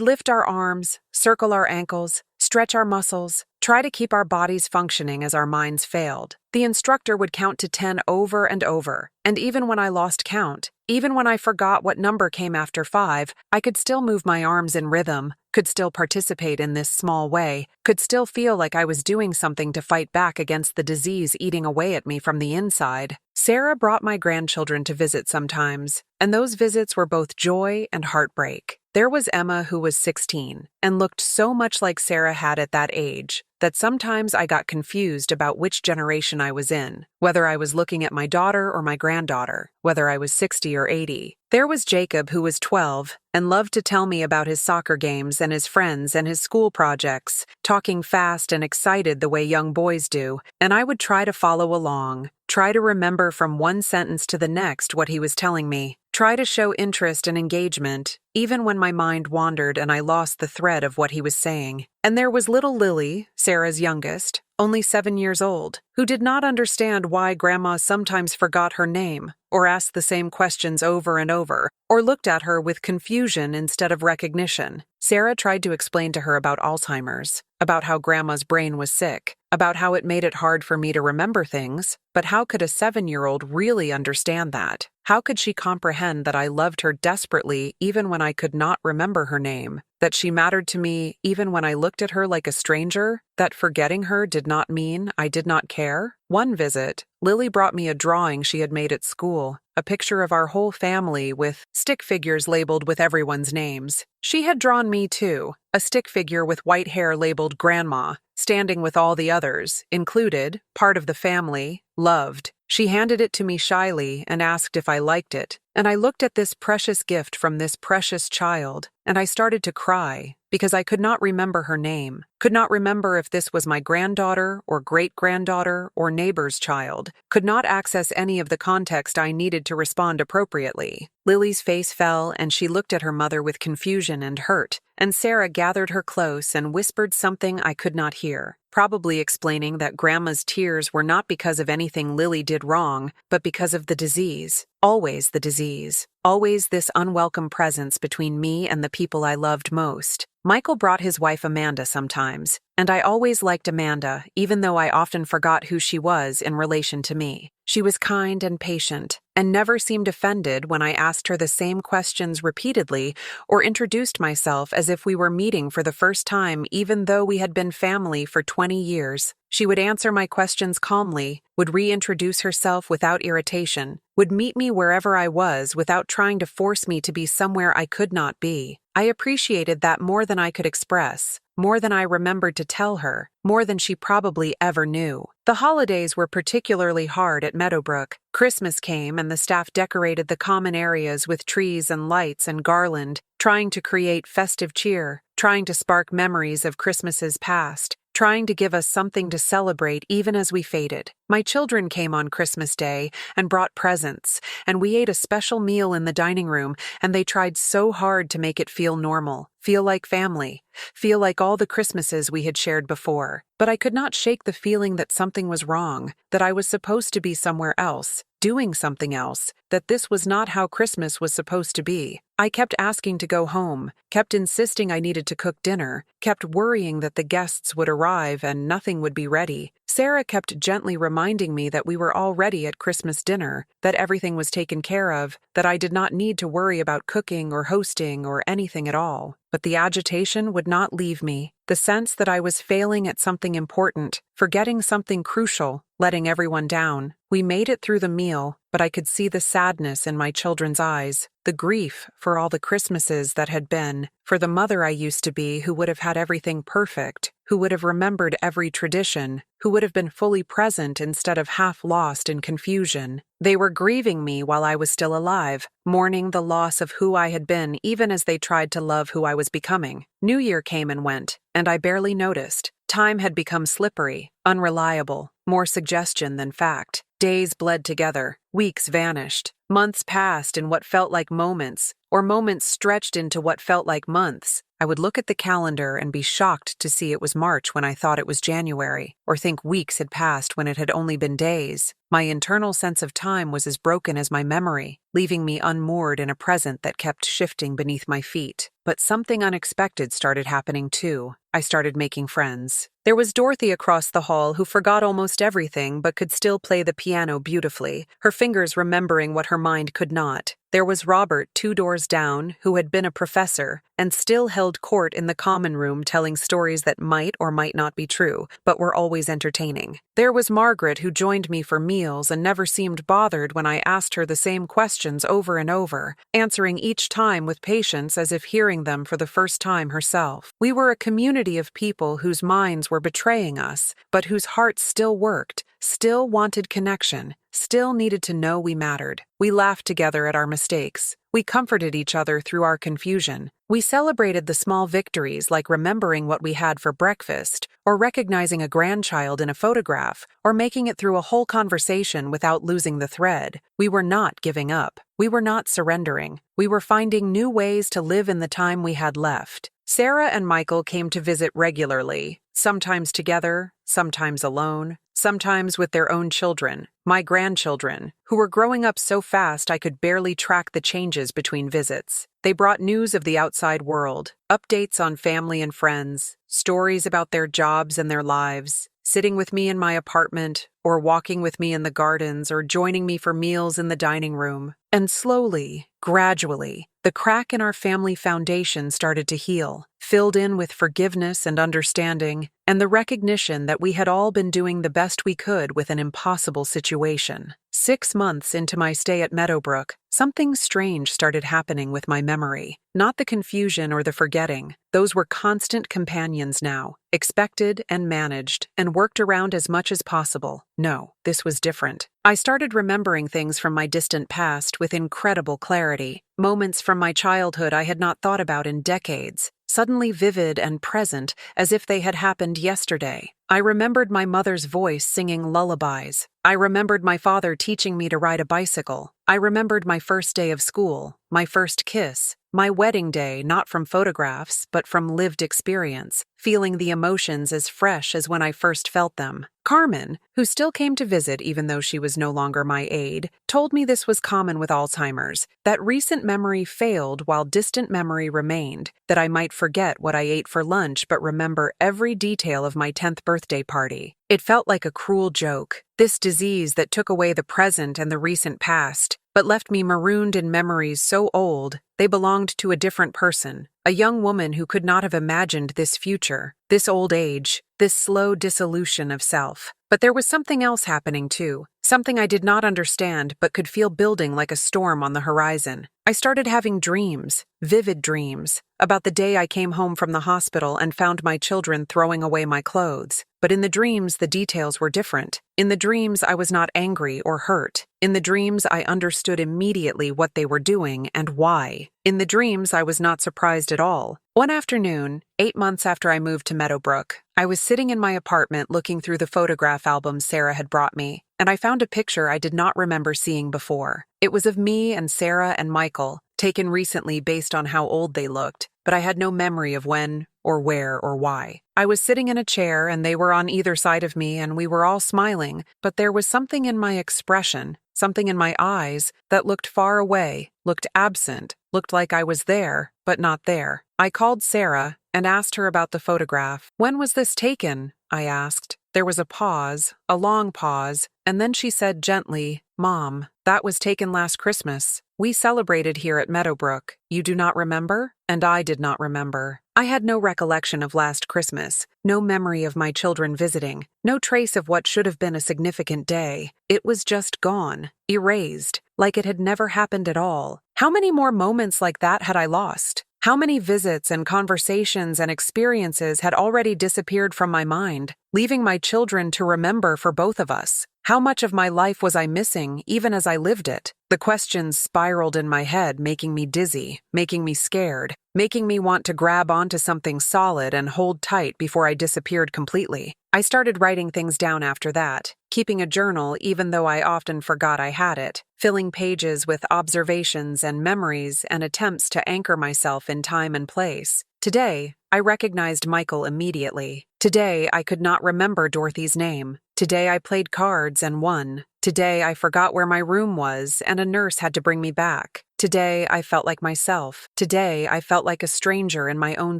lift our arms, circle our ankles, stretch our muscles, try to keep our bodies functioning as our minds failed. The instructor would count to 10 over and over, and even when I lost count, even when I forgot what number came after 5, I could still move my arms in rhythm, could still participate in this small way, could still feel like I was doing something to fight back against the disease eating away at me from the inside. Sarah brought my grandchildren to visit sometimes, and those visits were both joy and heartbreak. There was Emma, who was 16, and looked so much like Sarah had at that age, that sometimes I got confused about which generation I was in, whether I was looking at my daughter or my granddaughter, whether I was 60 or 80. There was Jacob, who was 12, and loved to tell me about his soccer games and his friends and his school projects, talking fast and excited the way young boys do, and I would try to follow along, try to remember from one sentence to the next what he was telling me, try try to show interest and engagement, even when my mind wandered and I lost the thread of what he was saying. And there was little Lily, Sarah's youngest, only 7 years old, who did not understand why Grandma sometimes forgot her name, or asked the same questions over and over, or looked at her with confusion instead of recognition. Sarah tried to explain to her about Alzheimer's, about how Grandma's brain was sick, about how it made it hard for me to remember things, but how could a 7-year-old really understand that? How could she comprehend that I loved her desperately even when I could not remember her name? That she mattered to me even when I looked at her like a stranger? That forgetting her did not mean I did not care? One visit, Lily brought me a drawing she had made at school, a picture of our whole family with stick figures labeled with everyone's names. She had drawn me too, a stick figure with white hair labeled Grandma, standing with all the others, included, part of the family, loved. She handed it to me shyly and asked if I liked it, and I looked at this precious gift from this precious child, and I started to cry because I could not remember her name, could not remember if this was my granddaughter or great-granddaughter or neighbor's child, could not access any of the context I needed to respond appropriately. Lily's face fell and she looked at her mother with confusion and hurt, and Sarah gathered her close and whispered something I could not hear, probably explaining that Grandma's tears were not because of anything Lily did wrong, but because of the disease. Always the disease. Always this unwelcome presence between me and the people I loved most. Michael brought his wife Amanda sometimes, and I always liked Amanda, even though I often forgot who she was in relation to me. She was kind and patient, and never seemed offended when I asked her the same questions repeatedly or introduced myself as if we were meeting for the first time even though we had been family for 20 years. She would answer my questions calmly, would reintroduce herself without irritation, would meet me wherever I was without trying to force me to be somewhere I could not be. I appreciated that more than I could express, more than I remembered to tell her, more than she probably ever knew. The holidays were particularly hard at Meadowbrook. Christmas came and the staff decorated the common areas with trees and lights and garland, trying to create festive cheer, trying to spark memories of Christmases past, trying to give us something to celebrate even as we faded. My children came on Christmas Day and brought presents, and we ate a special meal in the dining room, and they tried so hard to make it feel normal, feel like family, feel like all the Christmases we had shared before. But I could not shake the feeling that something was wrong, that I was supposed to be somewhere else, doing something else, that this was not how Christmas was supposed to be. I kept asking to go home, kept insisting I needed to cook dinner, kept worrying that the guests would arrive and nothing would be ready. Sarah kept gently reminding me that we were already at Christmas dinner, that everything was taken care of, that I did not need to worry about cooking or hosting or anything at all. But the agitation would not leave me, the sense that I was failing at something important, forgetting something crucial, letting everyone down. We made it through the meal, but I could see the sadness in my children's eyes, the grief for all the Christmases that had been, for the mother I used to be who would have had everything perfect, who would have remembered every tradition, who would have been fully present instead of half lost in confusion. They were grieving me while I was still alive, mourning the loss of who I had been even as they tried to love who I was becoming. New Year came and went, and I barely noticed. Time had become slippery, unreliable, more suggestion than fact. Days bled together, weeks vanished, months passed in what felt like moments, or moments stretched into what felt like months. I would look at the calendar and be shocked to see it was March when I thought it was January, or think weeks had passed when it had only been days. My internal sense of time was as broken as my memory, leaving me unmoored in a present that kept shifting beneath my feet. But something unexpected started happening too. I started making friends. There was Dorothy across the hall who forgot almost everything but could still play the piano beautifully, her fingers remembering what her mind could not. There was Robert 2 doors down, who had been a professor, and still held court in the common room telling stories that might or might not be true, but were always entertaining. There was Margaret, who joined me for meals and never seemed bothered when I asked her the same questions over and over, answering each time with patience as if hearing them for the first time herself. We were a community of people whose minds were betraying us, but whose hearts still worked, still wanted connection, still needed to know we mattered. We laughed together at our mistakes. We comforted each other through our confusion. We celebrated the small victories like remembering what we had for breakfast, or recognizing a grandchild in a photograph, or making it through a whole conversation without losing the thread. We were not giving up. We were not surrendering. We were finding new ways to live in the time we had left. Sarah and Michael came to visit regularly, sometimes together, sometimes alone, sometimes with their own children, my grandchildren, who were growing up so fast I could barely track the changes between visits. They brought news of the outside world, updates on family and friends, stories about their jobs and their lives, sitting with me in my apartment, or walking with me in the gardens, or joining me for meals in the dining room. And slowly, gradually, the crack in our family foundation started to heal, filled in with forgiveness and understanding, and the recognition that we had all been doing the best we could with an impossible situation. 6 months into my stay at Meadowbrook, something strange started happening with my memory. Not the confusion or the forgetting. Those were constant companions now, expected and managed, and worked around as much as possible. No, this was different. I started remembering things from my distant past with incredible clarity, moments from my childhood I had not thought about in decades, suddenly vivid and present as if they had happened yesterday. I remembered my mother's voice singing lullabies. I remembered my father teaching me to ride a bicycle. I remembered my first day of school, my first kiss, my wedding day, not from photographs, but from lived experience, feeling the emotions as fresh as when I first felt them. Carmen, who still came to visit even though she was no longer my aide, told me this was common with Alzheimer's, that recent memory failed while distant memory remained, that I might forget what I ate for lunch but remember every detail of my 10th birthday party. It felt like a cruel joke, this disease that took away the present and the recent past, but left me marooned in memories so old they belonged to a different person, a young woman who could not have imagined this future, this old age, this slow dissolution of self. But there was something else happening too, something I did not understand but could feel building like a storm on the horizon. I started having dreams, vivid dreams, about the day I came home from the hospital and found my children throwing away my clothes. But in the dreams, the details were different. In the dreams, I was not angry or hurt. In the dreams, I understood immediately what they were doing and why. In the dreams, I was not surprised at all. One afternoon, 8 months after I moved to Meadowbrook, I was sitting in my apartment looking through the photograph albums Sarah had brought me, and I found a picture I did not remember seeing before. It was of me and Sarah and Michael, taken recently based on how old they looked, but I had no memory of when, or where, or why. I was sitting in a chair and they were on either side of me and we were all smiling, but there was something in my expression, something in my eyes that looked far away, looked absent, looked like I was there, but not there. I called Sarah and asked her about the photograph. "When was this taken?" I asked. There was a pause, a long pause, and then she said gently, "Mom, that was taken last Christmas. We celebrated here at Meadowbrook. You do not remember?" And I did not remember. I had no recollection of last Christmas, no memory of my children visiting, no trace of what should have been a significant day. It was just gone, erased, like it had never happened at all. How many more moments like that had I lost? How many visits and conversations and experiences had already disappeared from my mind, leaving my children to remember for both of us? How much of my life was I missing, even as I lived it? The questions spiraled in my head, making me dizzy, making me scared, making me want to grab onto something solid and hold tight before I disappeared completely. I started writing things down after that, keeping a journal even though I often forgot I had it, filling pages with observations and memories and attempts to anchor myself in time and place. Today, I recognized Michael immediately. Today, I could not remember Dorothy's name. Today, I played cards and won. Today, I forgot where my room was and a nurse had to bring me back. Today, I felt like myself. Today, I felt like a stranger in my own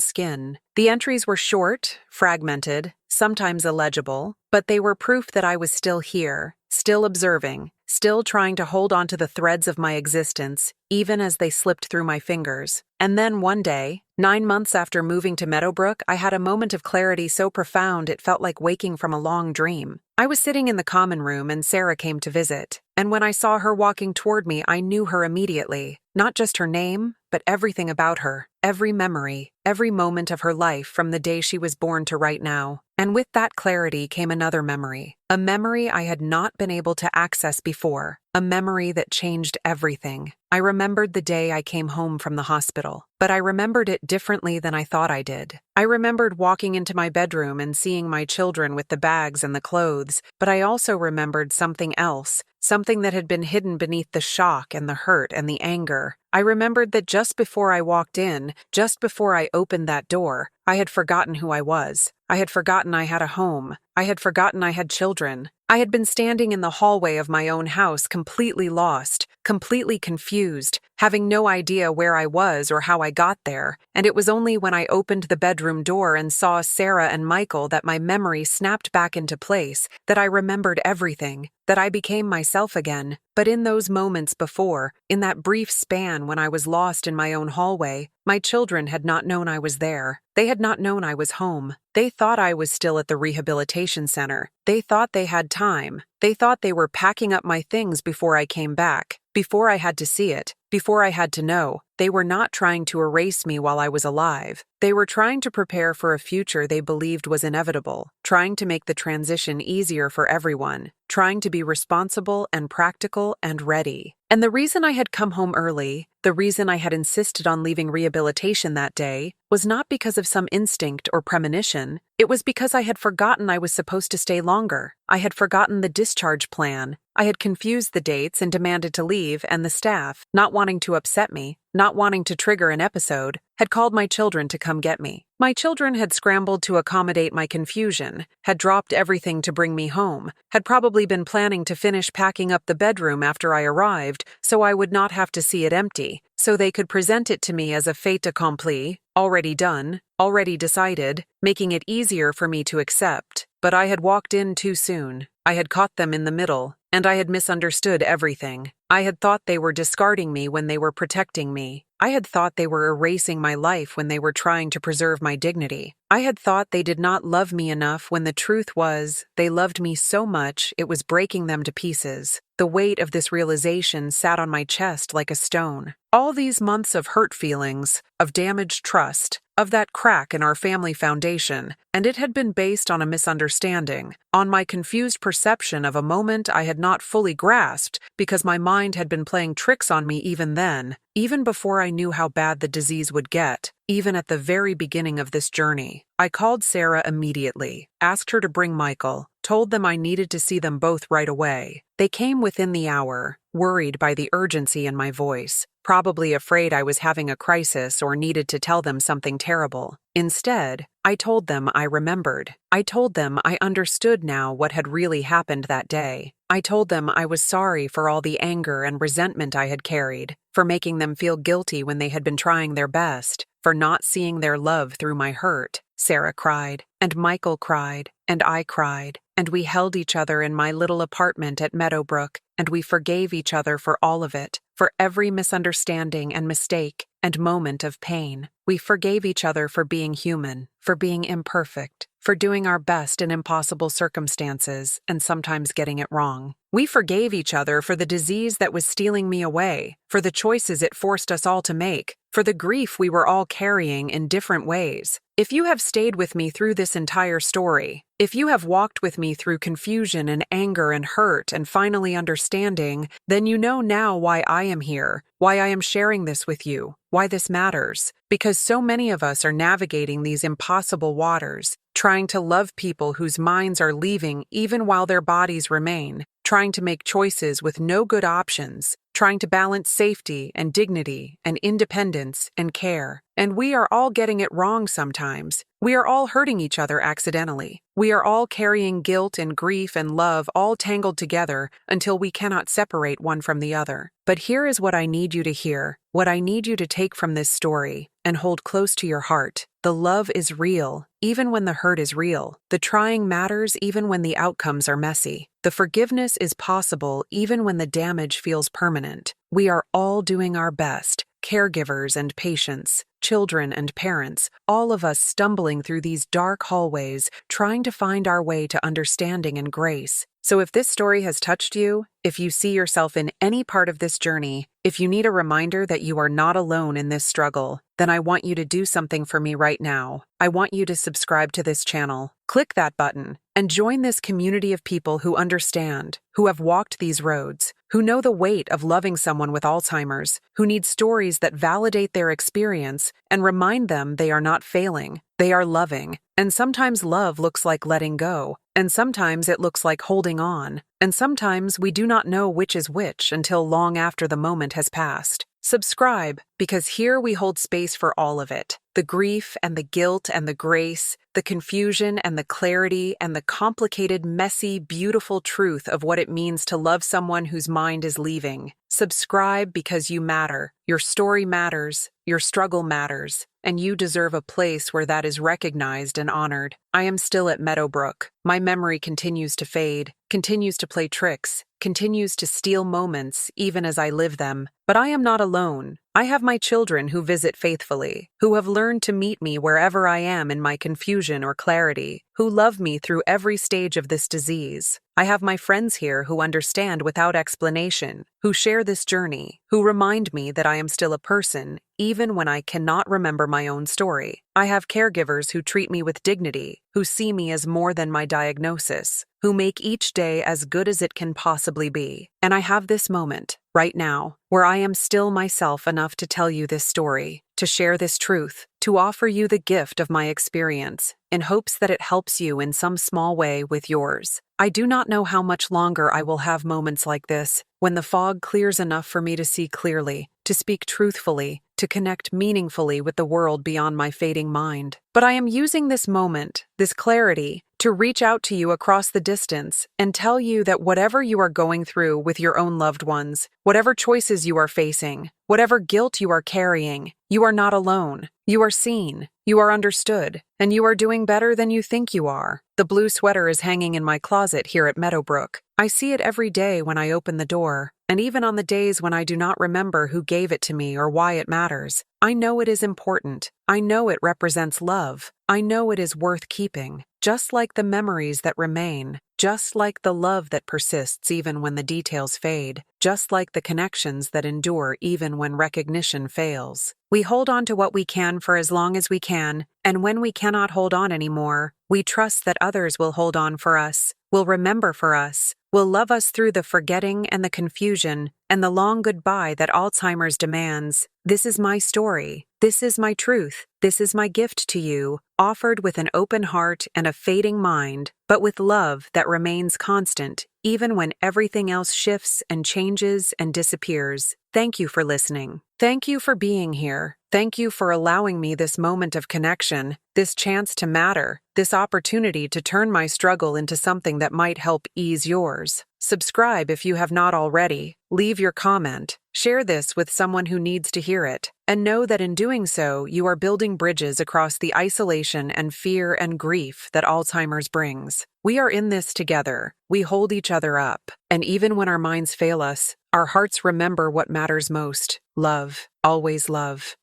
skin. The entries were short, fragmented, sometimes illegible, but they were proof that I was still here, still observing, still trying to hold on to the threads of my existence, even as they slipped through my fingers. And then one day, 9 months after moving to Meadowbrook, I had a moment of clarity so profound it felt like waking from a long dream. I was sitting in the common room and Sarah came to visit, and when I saw her walking toward me, I knew her immediately. Not just her name, but everything about her, every memory, every moment of her life from the day she was born to right now. And with that clarity came another memory, a memory I had not been able to access before, a memory that changed everything. I remembered the day I came home from the hospital, but I remembered it differently than I thought I did. I remembered walking into my bedroom and seeing my children with the bags and the clothes, but I also remembered something else, something that had been hidden beneath the shock and the hurt and the anger. I remembered that just before I walked in, just before I opened that door, I had forgotten who I was. I had forgotten I had a home. I had forgotten I had children. I had been standing in the hallway of my own house, completely lost, completely confused, having no idea where I was or how I got there, and it was only when I opened the bedroom door and saw Sarah and Michael that my memory snapped back into place, that I remembered everything, that I became myself again. But in those moments before, in that brief span when I was lost in my own hallway, my children had not known I was there. They had not known I was home. They thought I was still at the rehabilitation center. They thought they had time. They thought they were packing up my things before I came back, before I had to see it, before I had to know. They were not trying to erase me while I was alive. They were trying to prepare for a future they believed was inevitable, trying to make the transition easier for everyone, trying to be responsible and practical and ready. And the reason I had come home early, the reason I had insisted on leaving rehabilitation that day, was not because of some instinct or premonition. It was because I had forgotten I was supposed to stay longer. I had forgotten the discharge plan. I had confused the dates and demanded to leave, and the staff, not wanting to upset me, not wanting to trigger an episode, had called my children to come get me. My children had scrambled to accommodate my confusion, had dropped everything to bring me home, had probably been planning to finish packing up the bedroom after I arrived so I would not have to see it empty, so they could present it to me as a fait accompli, already done, already decided, making it easier for me to accept. But I had walked in too soon. I had caught them in the middle, and I had misunderstood everything. I had thought they were discarding me when they were protecting me. I had thought they were erasing my life when they were trying to preserve my dignity. I had thought they did not love me enough when the truth was, they loved me so much it was breaking them to pieces. The weight of this realization sat on my chest like a stone. All these months of hurt feelings, of damaged trust, of that crack in our family foundation, and it had been based on a misunderstanding, on my confused perception of a moment I had not fully grasped because my mind had been playing tricks on me even then, even before I knew how bad the disease would get, even at the very beginning of this journey. I called Sarah immediately, asked her to bring Michael, told them I needed to see them both right away. They came within the hour, worried by the urgency in my voice, probably afraid I was having a crisis or needed to tell them something terrible. Instead, I told them I remembered. I told them I understood now what had really happened that day. I told them I was sorry for all the anger and resentment I had carried, for making them feel guilty when they had been trying their best, for not seeing their love through my hurt. Sarah cried, and Michael cried, and I cried, and we held each other in my little apartment at Meadowbrook, and we forgave each other for all of it, for every misunderstanding and mistake and moment of pain. We forgave each other for being human, for being imperfect, for doing our best in impossible circumstances and sometimes getting it wrong. We forgave each other for the disease that was stealing me away, for the choices it forced us all to make, for the grief we were all carrying in different ways. If you have stayed with me through this entire story, if you have walked with me through confusion and anger and hurt and finally understanding, then you know now why I am here, why I am sharing this with you, why this matters. Because so many of us are navigating these impossible waters, trying to love people whose minds are leaving even while their bodies remain, trying to make choices with no good options, trying to balance safety and dignity and independence and care. And we are all getting it wrong sometimes. We are all hurting each other accidentally. We are all carrying guilt and grief and love all tangled together until we cannot separate one from the other. But here is what I need you to hear, what I need you to take from this story and hold close to your heart. The love is real, even when the hurt is real. The trying matters even when the outcomes are messy. The forgiveness is possible even when the damage feels permanent. We are all doing our best, caregivers and patients, children and parents, all of us stumbling through these dark hallways, trying to find our way to understanding and grace. So if this story has touched you, if you see yourself in any part of this journey, if you need a reminder that you are not alone in this struggle, then I want you to do something for me right now. I want you to subscribe to this channel. Click that button and join this community of people who understand, who have walked these roads, who know the weight of loving someone with Alzheimer's, who need stories that validate their experience and remind them they are not failing, They are loving, and sometimes love looks like letting go, and sometimes it looks like holding on, and sometimes we do not know which is which until long after the moment has passed. Subscribe, because here we hold space for all of it. The grief and the guilt and the grace, the confusion and the clarity and the complicated, messy, beautiful truth of what it means to love someone whose mind is leaving. Subscribe because you matter. Your story matters. Your struggle matters. And you deserve a place where that is recognized and honored. I am still at Meadowbrook. My memory continues to fade, continues to play tricks, continues to steal moments even as I live them. But I am not alone. I have my children who visit faithfully, who have learned to meet me wherever I am in my confusion or clarity, who love me through every stage of this disease. I have my friends here who understand without explanation, who share this journey, who remind me that I am still a person, even when I cannot remember my own story. I have caregivers who treat me with dignity, who see me as more than my diagnosis, who make each day as good as it can possibly be. And I have this moment, right now, where I am still myself enough to tell you this story, to share this truth, to offer you the gift of my experience, in hopes that it helps you in some small way with yours. I do not know how much longer I will have moments like this, when the fog clears enough for me to see clearly, to speak truthfully, to connect meaningfully with the world beyond my fading mind. But I am using this moment, this clarity, to reach out to you across the distance and tell you that whatever you are going through with your own loved ones, whatever choices you are facing, whatever guilt you are carrying, you are not alone. You are seen, you are understood, and you are doing better than you think you are. The blue sweater is hanging in my closet here at Meadowbrook. I see it every day when I open the door, and even on the days when I do not remember who gave it to me or why it matters. I know it is important. I know it represents love. I know it is worth keeping, just like the memories that remain, just like the love that persists even when the details fade, just like the connections that endure even when recognition fails. We hold on to what we can for as long as we can, and when we cannot hold on anymore, we trust that others will hold on for us, will remember for us, will love us through the forgetting and the confusion and the long goodbye that Alzheimer's demands. This is my story. This is my truth. This is my gift to you, offered with an open heart and a fading mind, but with love that remains constant, even when everything else shifts and changes and disappears. Thank you for listening. Thank you for being here. Thank you for allowing me this moment of connection, this chance to matter, this opportunity to turn my struggle into something that might help ease yours. Subscribe if you have not already. Leave your comment. Share this with someone who needs to hear it. And know that in doing so, you are building bridges across the isolation and fear and grief that Alzheimer's brings. We are in this together. We hold each other up. And even when our minds fail us, our hearts remember what matters most. Love. Always love.